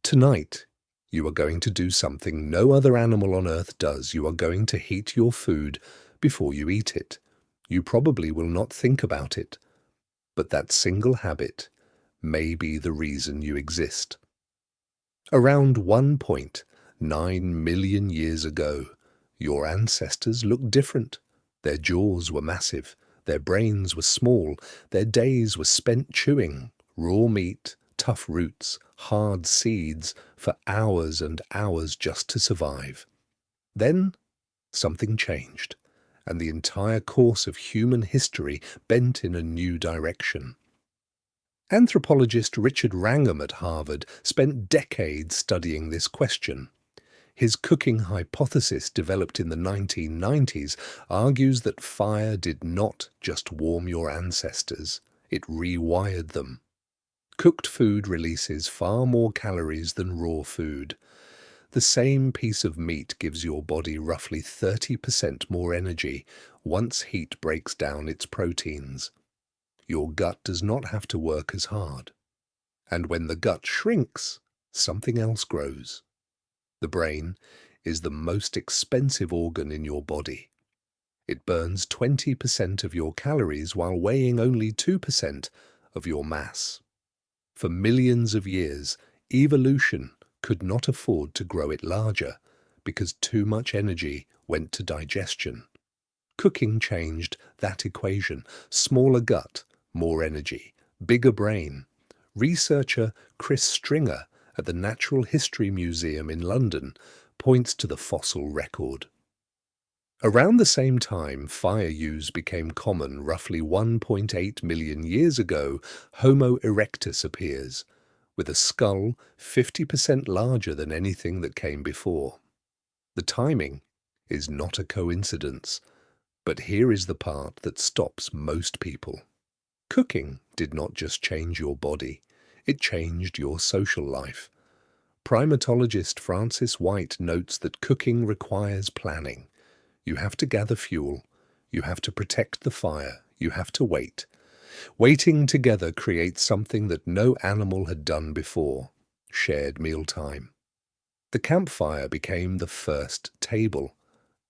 Tonight, you are going to do something no other animal on Earth does. You are going to heat your food before you eat it. You probably will not think about it, but that single habit may be the reason you exist. Around 1.9 million years ago, your ancestors looked different. Their jaws were massive, their brains were small, their days were spent chewing raw meat, tough roots, hard seeds for hours and hours just to survive. Then something changed, and the entire course of human history bent in a new direction. Anthropologist Richard Wrangham at Harvard spent decades studying this question. His cooking hypothesis, developed in the 1990s, argues that fire did not just warm your ancestors, it rewired them. Cooked food releases far more calories than raw food. The same piece of meat gives your body roughly 30% more energy once heat breaks down its proteins. Your gut does not have to work as hard. And when the gut shrinks, something else grows. The brain is the most expensive organ in your body. It burns 20% of your calories while weighing only 2% of your mass. For millions of years, evolution could not afford to grow it larger because too much energy went to digestion. Cooking changed that equation. Smaller gut, more energy, bigger brain. Researcher Chris Stringer at the Natural History Museum in London points to the fossil record. Around the same time fire use became common, roughly 1.8 million years ago, Homo erectus appears, with a skull 50% larger than anything that came before. The timing is not a coincidence, but here is the part that stops most people. Cooking did not just change your body, it changed your social life. Primatologist Francis White notes that cooking requires planning. You have to gather fuel, you have to protect the fire, you have to wait. Waiting together creates something that no animal had done before: shared mealtime. The campfire became the first table,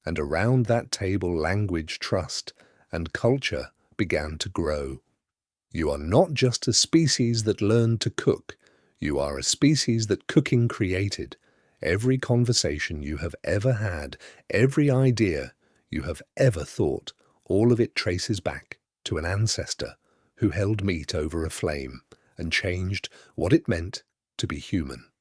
and around that table language, trust, and culture began to grow. You are not just a species that learned to cook, you are a species that cooking created. Every conversation you have ever had, every idea you have ever thought, all of it traces back to an ancestor who held meat over a flame and changed what it meant to be human.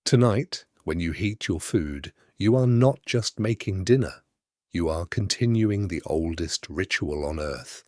Tonight, when you heat your food, you are not just making dinner. You are continuing the oldest ritual on Earth,